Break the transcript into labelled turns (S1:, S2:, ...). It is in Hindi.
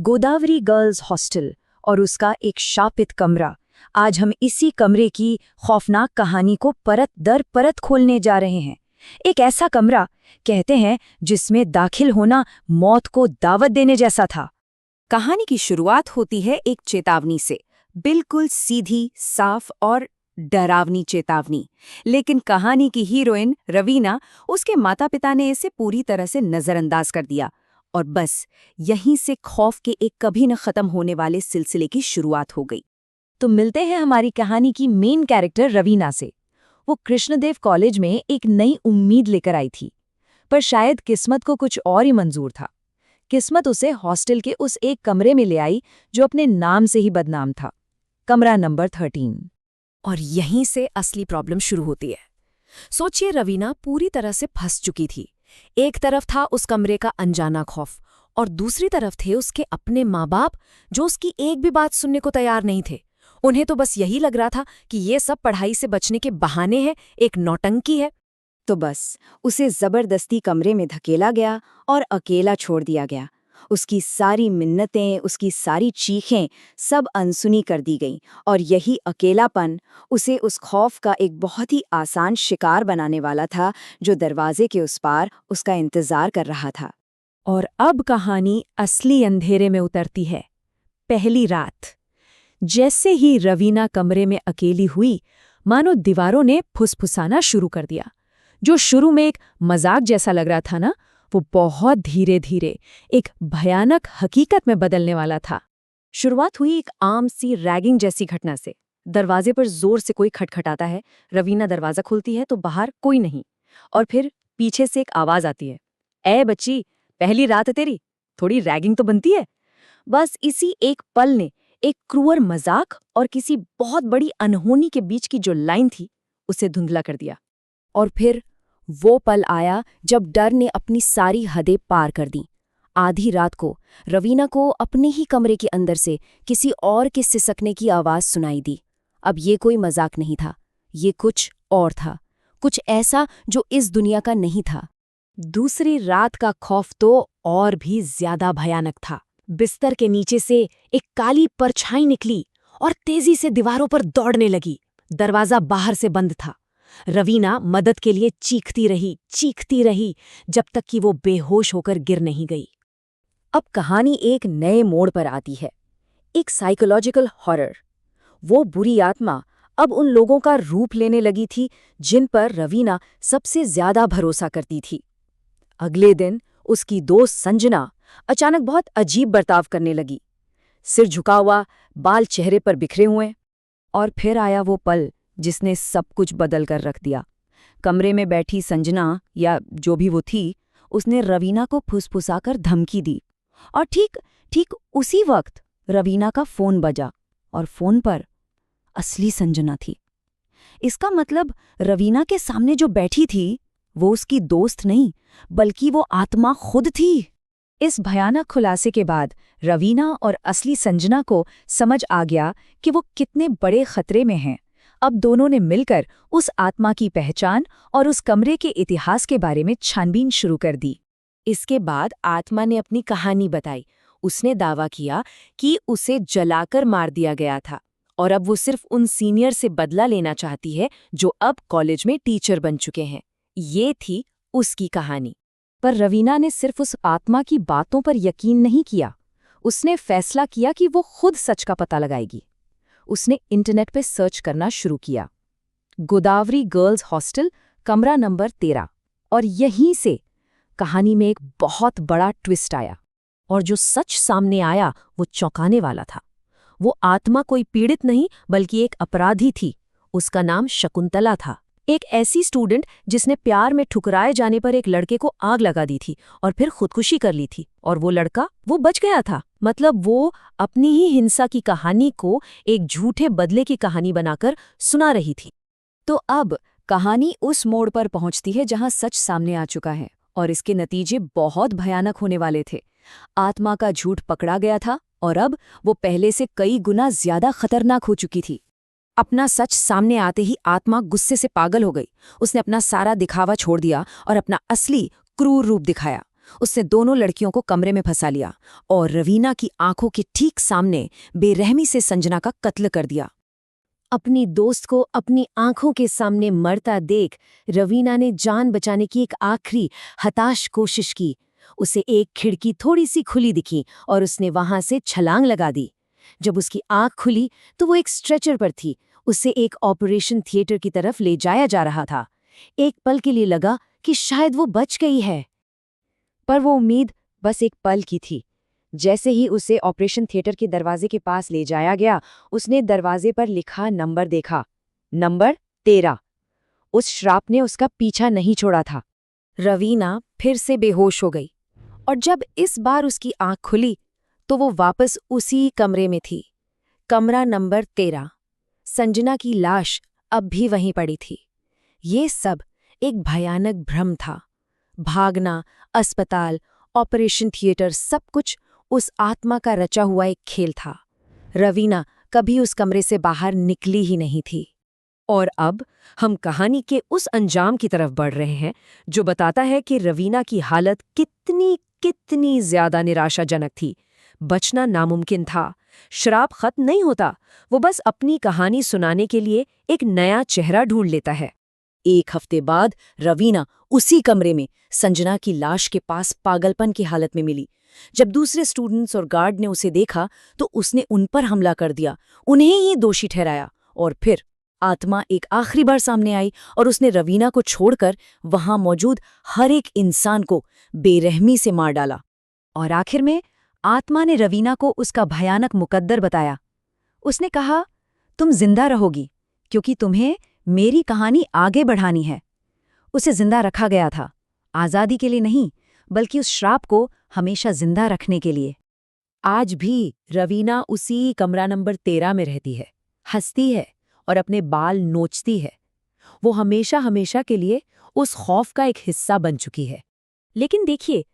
S1: गोदावरी गर्ल्स हॉस्टल और उसका एक शापित कमरा। आज हम इसी कमरे की खौफनाक कहानी को परत दर परत खोलने जा रहे हैं। एक ऐसा कमरा, कहते हैं, जिसमें दाखिल होना मौत को दावत देने जैसा था।
S2: कहानी की शुरुआत होती है एक चेतावनी से, बिल्कुल सीधी, साफ और डरावनी चेतावनी। लेकिन कहानी की हीरोइन रवीना, उसके माता-पिता ने इसे पूरी तरह से नजरअंदाज कर दिया और बस यहीं से खौफ के एक कभी न खत्म होने वाले सिलसिले की शुरुआत हो गई।
S1: तो मिलते हैं हमारी कहानी की मेन कैरेक्टर रवीना से। वो कृष्णदेव कॉलेज में एक नई उम्मीद लेकर आई थी, पर शायद किस्मत को कुछ और ही मंजूर था। किस्मत उसे हॉस्टल के उस एक कमरे में ले आई जो अपने नाम से ही बदनाम था, कमरा नंबर 13।
S2: और यहीं से असली प्रॉब्लम शुरू होती है। सोचिए, रवीना पूरी तरह से फंस चुकी थी। एक तरफ था उस कमरे का अनजाना खौफ और दूसरी तरफ थे उसके अपने माँ बाप, जो उसकी एक भी बात सुनने को तैयार नहीं थे। उन्हें तो बस यही लग रहा था कि ये सब पढ़ाई से बचने के बहाने हैं, एक नौटंकी है।
S3: तो बस उसे जबरदस्ती कमरे में धकेला गया और अकेला छोड़ दिया गया। उसकी सारी मिन्नतें, उसकी सारी चीखें सब अनसुनी कर दी गईं और यही अकेलापन उसे उस खौफ का एक बहुत ही आसान शिकार बनाने वाला था, जो दरवाजे के उस पार उसका इंतजार कर रहा था।
S2: और अब कहानी असली अंधेरे में उतरती है। पहली रात। जैसे ही रवीना कमरे में अकेली हुई, मानो दीवारों ने फुसफुसाना शुरू कर दिया। जो शुरू में एक मजाक जैसा लग रहा था ना, वो बहुत धीरे धीरे एक भयानक हकीकत में बदलने वाला था। शुरुआत हुई एक आम सी रैगिंग जैसी घटना से। दरवाजे पर जोर से कोई खटखटाता है। रवीना दरवाजा खोलती है तो बाहर कोई नहीं, और फिर पीछे से एक आवाज आती है, ए बच्ची, पहली रात है तेरी, थोड़ी रैगिंग तो बनती है। बस इसी एक पल ने एक क्रूर मजाक और किसी बहुत बड़ी अनहोनी के बीच की जो लाइन थी, उसे धुंधला कर दिया। और फिर वो पल आया जब डर ने अपनी सारी हदें पार कर दी। आधी रात को रवीना को अपने ही कमरे के अंदर से किसी और के सिसकने की आवाज सुनाई दी। अब ये कोई मजाक नहीं था, ये कुछ और था, कुछ ऐसा जो इस दुनिया का नहीं था। दूसरी रात का खौफ तो और भी ज्यादा भयानक था। बिस्तर के नीचे से एक काली परछाई निकली और तेजी से दीवारों पर दौड़ने लगी। दरवाजा बाहर से बंद था। रवीना मदद के लिए चीखती रही जब तक कि वो बेहोश होकर गिर नहीं गई। अब कहानी एक नए मोड़ पर आती है, एक साइकोलॉजिकल हॉरर। वो बुरी आत्मा अब उन लोगों का रूप लेने लगी थी जिन पर रवीना सबसे ज्यादा भरोसा करती थी। अगले दिन उसकी दोस्त संजना अचानक बहुत अजीब बर्ताव करने लगी। सिर झुका हुआ, बाल चेहरे पर बिखरे हुए। और फिर आया वो पल जिसने सब कुछ बदल कर रख दिया। कमरे में बैठी संजना, या जो भी वो थी, उसने रवीना को फुसफुसाकर धमकी दी। और ठीक उसी वक्त रवीना का फोन बजा और फोन पर असली संजना थी। इसका मतलब रवीना के सामने जो बैठी थी, वो उसकी दोस्त नहीं, बल्कि वो आत्मा खुद थी। इस भयानक खुलासे के बाद रवीना और असली संजना को समझ आ गया कि वो कितने बड़े खतरे में हैं। अब दोनों ने मिलकर उस आत्मा की पहचान और उस कमरे के इतिहास के बारे में छानबीन शुरू कर दी। इसके बाद आत्मा ने अपनी कहानी बताई। उसने दावा किया कि उसे जलाकर मार दिया गया था और अब वो सिर्फ उन सीनियर से बदला लेना चाहती है जो अब कॉलेज में टीचर बन चुके हैं। ये थी उसकी कहानी। पर रवीना ने सिर्फ उस आत्मा की बातों पर यकीन नहीं किया। उसने फैसला किया कि वो खुद सच का पता लगाएगी। उसने इंटरनेट पे सर्च करना शुरू किया, गोदावरी गर्ल्स हॉस्टल, कमरा नंबर 13। और यहीं से कहानी में एक बहुत बड़ा ट्विस्ट आया। और जो सच सामने आया वो चौंकाने वाला था। वो आत्मा कोई पीड़ित नहीं, बल्कि एक अपराधी थी। उसका नाम शकुंतला था, एक ऐसी स्टूडेंट जिसने प्यार में ठुकराए जाने पर एक लड़के को आग लगा दी थी और फिर खुदकुशी कर ली थी। और वो लड़का, वो बच गया था। मतलब वो अपनी ही हिंसा की कहानी को एक झूठे बदले की कहानी बनाकर सुना रही थी। तो अब कहानी उस मोड़ पर पहुंचती है जहां सच सामने आ चुका है और इसके नतीजे बहुत भयानक होने वाले थे। आत्मा का झूठ पकड़ा गया था और अब वो पहले से कई गुना ज्यादा खतरनाक हो चुकी थी। अपना सच सामने आते ही आत्मा गुस्से से पागल हो गई। उसने अपना सारा दिखावा छोड़ दिया और अपना असली क्रूर रूप दिखाया।
S3: उसने दोनों लड़कियों को कमरे में फंसा लिया और रवीना की आंखों के ठीक सामने बेरहमी से संजना का कत्ल कर दिया। अपनी दोस्त को अपनी आंखों के सामने मरता देख रवीना ने जान बचाने की एक आखिरी हताश कोशिश की। उसे एक खिड़की थोड़ी सी खुली दिखी और उसने वहां से छलांग लगा दी। जब उसकी आंख खुली तो वो एक स्ट्रेचर पर थी। उसे एक ऑपरेशन थिएटर की तरफ ले जाया जा रहा था। एक पल के लिए लगा कि शायद वो बच गई है, पर वो उम्मीद बस एक पल की थी। जैसे ही उसे ऑपरेशन थिएटर के दरवाजे के पास ले जाया गया, उसने दरवाजे पर लिखा नंबर देखा, नंबर 13। उस श्राप ने उसका पीछा नहीं छोड़ा था। रवीना फिर से बेहोश हो गई और जब इस बार उसकी आंख खुली तो वो वापस उसी कमरे में थी। कमरा नंबर 13। संजना की लाश अब भी वहीं पड़ी थी। ये सब एक भयानक भ्रम था। भागना, अस्पताल, ऑपरेशन थिएटर, सब कुछ उस आत्मा का रचा हुआ एक खेल था। रवीना कभी उस कमरे से बाहर निकली ही नहीं थी।
S2: और अब हम कहानी के उस अंजाम की तरफ बढ़ रहे हैं जो बताता है कि रवीना की हालत कितनी ज्यादा निराशाजनक थी। बचना नामुमकिन था। श्राप खत्म नहीं होता, वो बस अपनी कहानी सुनाने के लिए एक नया चेहरा ढूंढ लेता है।
S3: एक हफ्ते बाद रवीना उसी कमरे में संजना की लाश के पास पागलपन की हालत में मिली। जब दूसरे स्टूडेंट्स और गार्ड ने उसे देखा तो उसने उन पर हमला कर दिया, उन्हें ही दोषी ठहराया। और फिर आत्मा एक आखिरी बार सामने आई और उसने रवीना को छोड़कर वहां मौजूद हर एक इंसान को बेरहमी से मार डाला।
S1: और आखिर में आत्मा ने रवीना को उसका भयानक मुकद्दर बताया। उसने कहा, तुम जिंदा रहोगी क्योंकि तुम्हें मेरी कहानी आगे बढ़ानी है। उसे जिंदा रखा गया था, आज़ादी के लिए नहीं, बल्कि उस श्राप को हमेशा जिंदा रखने के लिए।
S2: आज भी रवीना उसी कमरा नंबर 13 में रहती है, हंसती है और अपने बाल नोचती है। वो हमेशा हमेशा के लिए उस खौफ का एक हिस्सा बन चुकी है। लेकिन देखिए,